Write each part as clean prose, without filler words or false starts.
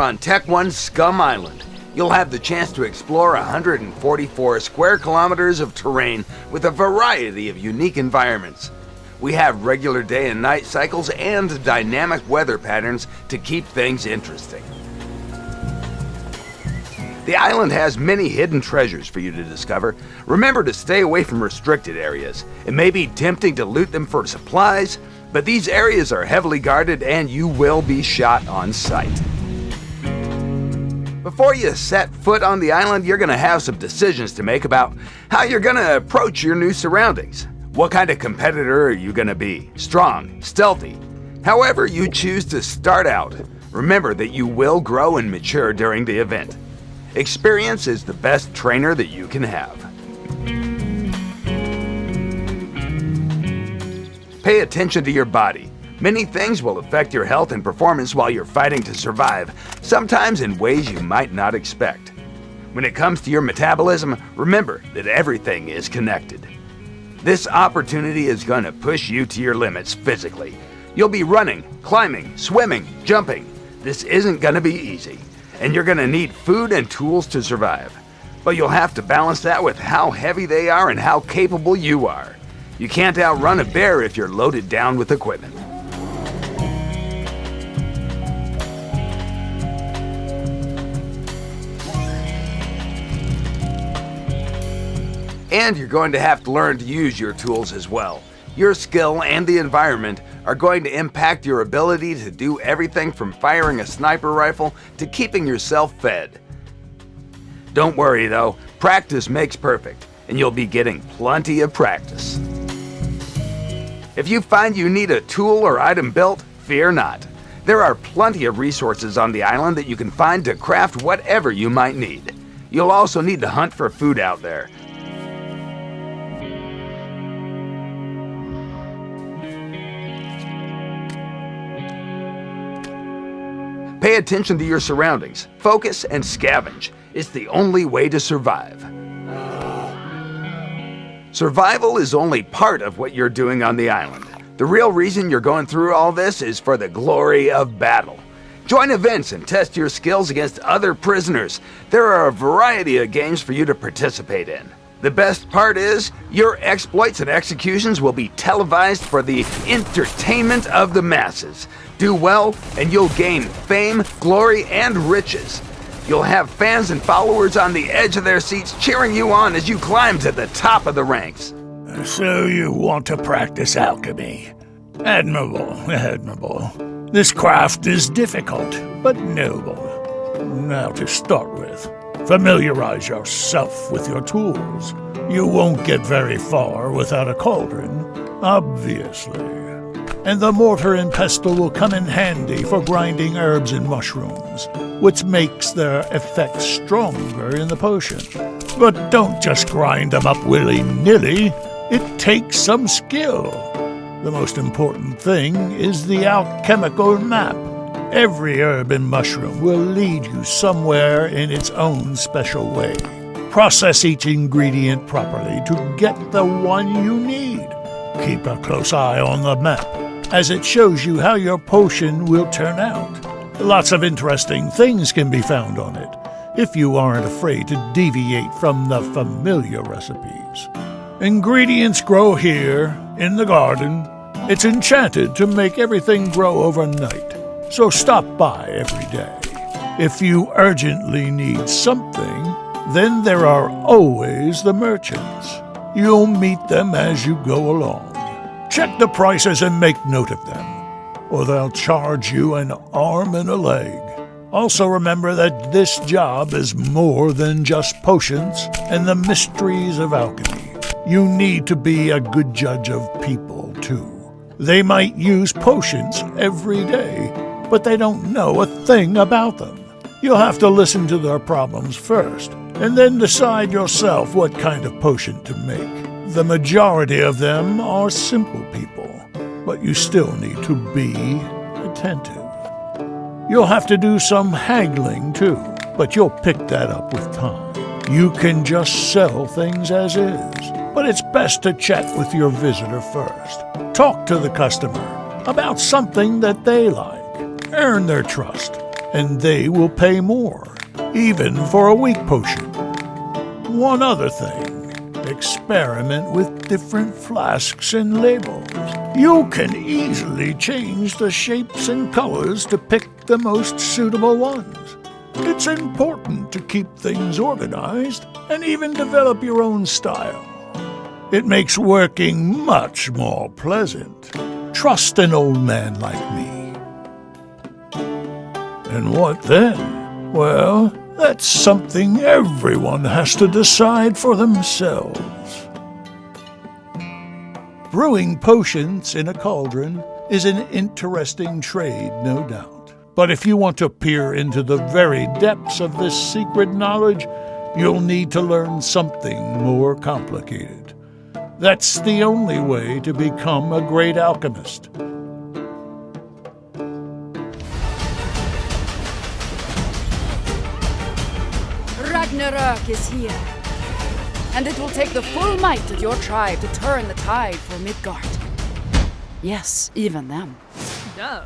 on Tech One's Scum Island. You'll have the chance to explore 144 square kilometers of terrain with a variety of unique environments. We have regular day and night cycles and dynamic weather patterns to keep things interesting. The island has many hidden treasures for you to discover. Remember to stay away from restricted areas. It may be tempting to loot them for supplies, but these areas are heavily guarded and you will be shot on sight. Before you set foot on the island, you're going to have some decisions to make about how you're going to approach your new surroundings. What kind of competitor are you going to be? Strong, stealthy? However you choose to start out, remember that you will grow and mature during the event. Experience is the best trainer that you can have. Pay attention to your body. Many things will affect your health and performance while you're fighting to survive, sometimes in ways you might not expect. When it comes to your metabolism, remember that everything is connected. This opportunity is going to push you to your limits physically. You'll be running, climbing, swimming, jumping. This isn't going to be easy, and you're going to need food and tools to survive. But you'll have to balance that with how heavy they are and how capable you are. You can't outrun a bear if you're loaded down with equipment. And you're going to have to learn to use your tools as well. Your skill and the environment are going to impact your ability to do everything from firing a sniper rifle to keeping yourself fed. Don't worry though, practice makes perfect, and you'll be getting plenty of practice. If you find you need a tool or item built, fear not. There are plenty of resources on the island that you can find to craft whatever you might need. You'll also need to hunt for food out there. Pay attention to your surroundings. Focus and scavenge. It's the only way to survive. Survival is only part of what you're doing on the island. The real reason you're going through all this is for the glory of battle. Join events and test your skills against other prisoners. There are a variety of games for you to participate in. The best part is, your exploits and executions will be televised for the entertainment of the masses. Do well, and you'll gain fame, glory, and riches. You'll have fans and followers on the edge of their seats cheering you on as you climb to the top of the ranks. So you want to practice alchemy? Admirable, admirable. This craft is difficult, but noble. Now to start with, familiarize yourself with your tools. You won't get very far without a cauldron, obviously. And the mortar and pestle will come in handy for grinding herbs and mushrooms, which makes their effects stronger in the potion. But don't just grind them up willy-nilly. It takes some skill. The most important thing is the alchemical map. Every herb and mushroom will lead you somewhere in its own special way. Process each ingredient properly to get the one you need. Keep a close eye on the map, as it shows you how your potion will turn out. Lots of interesting things can be found on it, if you aren't afraid to deviate from the familiar recipes. Ingredients grow here, in the garden. It's enchanted to make everything grow overnight, so stop by every day. If you urgently need something, then there are always the merchants. You'll meet them as you go along. Check the prices and make note of them, or they'll charge you an arm and a leg. Also remember that this job is more than just potions and the mysteries of alchemy. You need to be a good judge of people, too. They might use potions every day, but they don't know a thing about them. You'll have to listen to their problems first, and then decide yourself what kind of potion to make. The majority of them are simple people, but you still need to be attentive. You'll have to do some haggling too, but you'll pick that up with time. You can just sell things as is, but it's best to chat with your visitor first. Talk to the customer about something that they like, earn their trust, and they will pay more, even for a weak potion. One other thing, experiment with different flasks and labels. You can easily change the shapes and colors to pick the most suitable ones. It's important to keep things organized and even develop your own style. It makes working much more pleasant. Trust an old man like me. And what then? Well, that's something everyone has to decide for themselves. Brewing potions in a cauldron is an interesting trade, no doubt. But if you want to peer into the very depths of this secret knowledge, you'll need to learn something more complicated. That's the only way to become a great alchemist. Ragnarök is here, and it will take the full might of your tribe to turn the tide for Midgard. Yes, even them. No.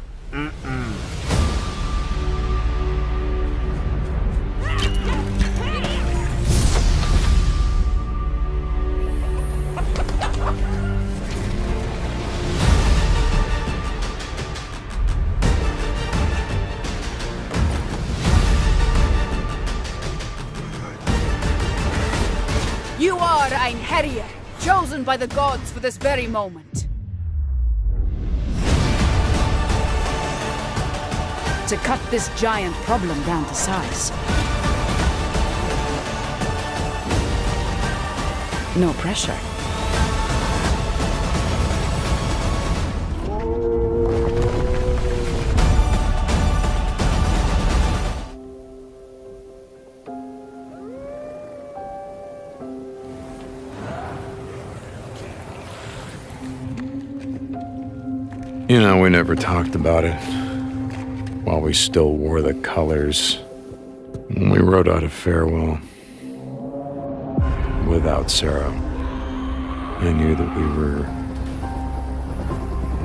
You are ein Herrier, chosen by the gods for this very moment. To cut this giant problem down to size. No pressure. You know, we never talked about it. While we still wore the colors. When we wrote out a farewell. Without Sarah. I knew that we were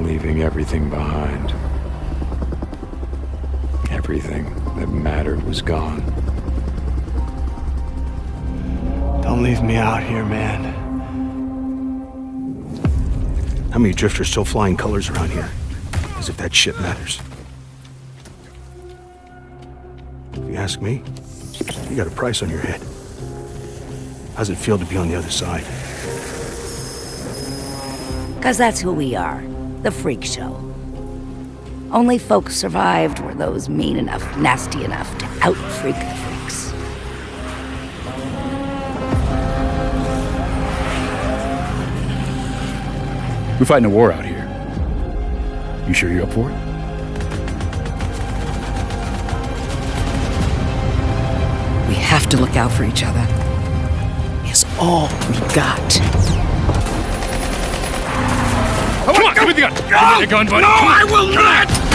leaving everything behind. Everything that mattered was gone. Don't leave me out here, man. How many drifters still flying colors around here? As if that shit matters. If you ask me, you got a price on your head. How's it feel to be on the other side? 'Cause that's who we are. The freak show. Only folks survived were those mean enough, nasty enough to out-freak the freaks. We're fighting a war out here. You sure you're up for it? We have to look out for each other. It's all we got. Come on, give me the gun! Give me the gun, buddy! No, I will not!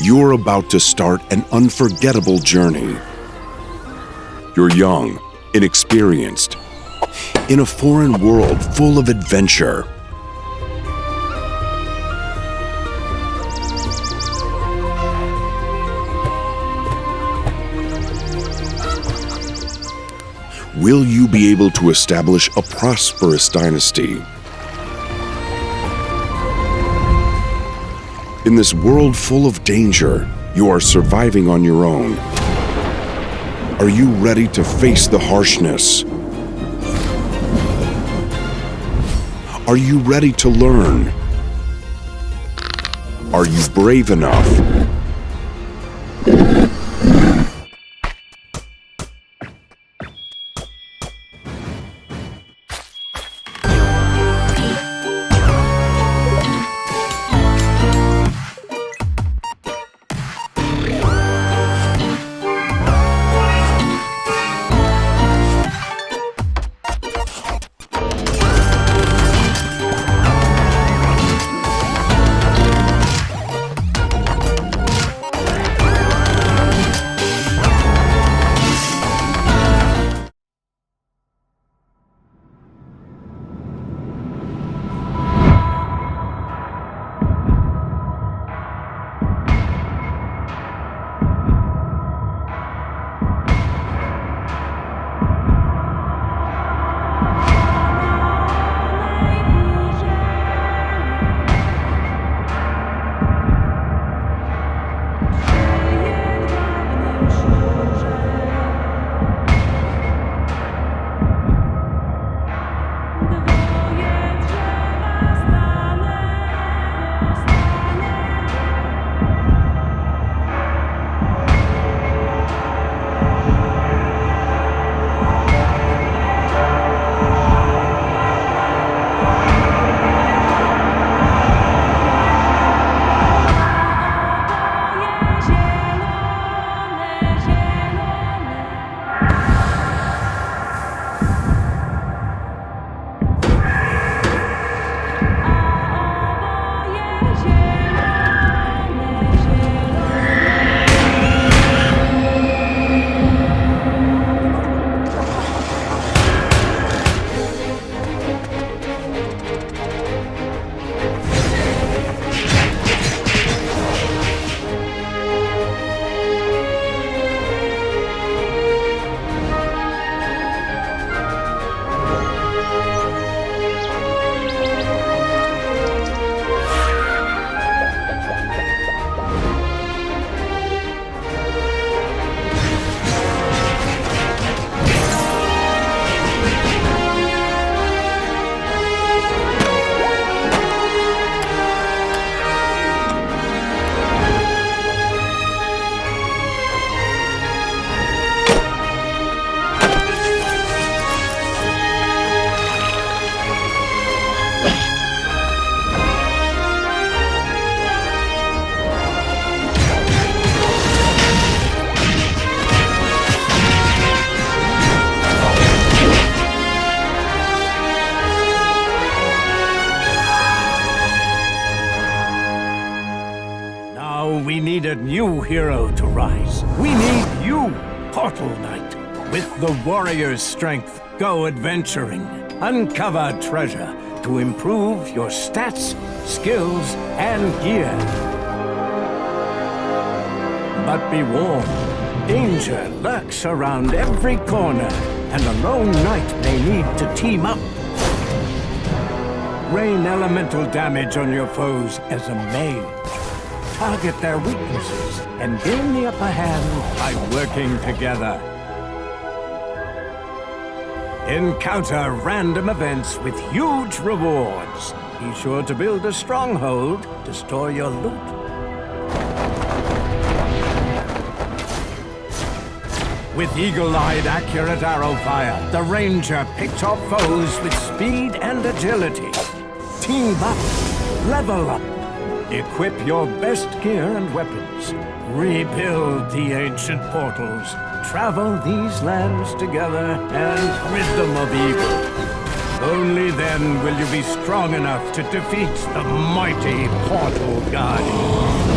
You're about to start an unforgettable journey. You're young, inexperienced, in a foreign world full of adventure. Will you be able to establish a prosperous dynasty? In this world full of danger, you are surviving on your own. Are you ready to face the harshness? Are you ready to learn? Are you brave enough? We need a new hero to rise. We need you, Portal Knight. With the warrior's strength, go adventuring. Uncover treasure to improve your stats, skills, and gear. But be warned, danger lurks around every corner, and a lone knight may need to team up. Rain elemental damage on your foes as a mage. Target their weaknesses and gain the upper hand by working together. Encounter random events with huge rewards. Be sure to build a stronghold to store your loot. With eagle-eyed, accurate arrow fire, the ranger picks off foes with speed and agility. Team up, level up. Equip your best gear and weapons. Rebuild the ancient portals. Travel these lands together and rid them of evil. Only then will you be strong enough to defeat the mighty Portal Guardian.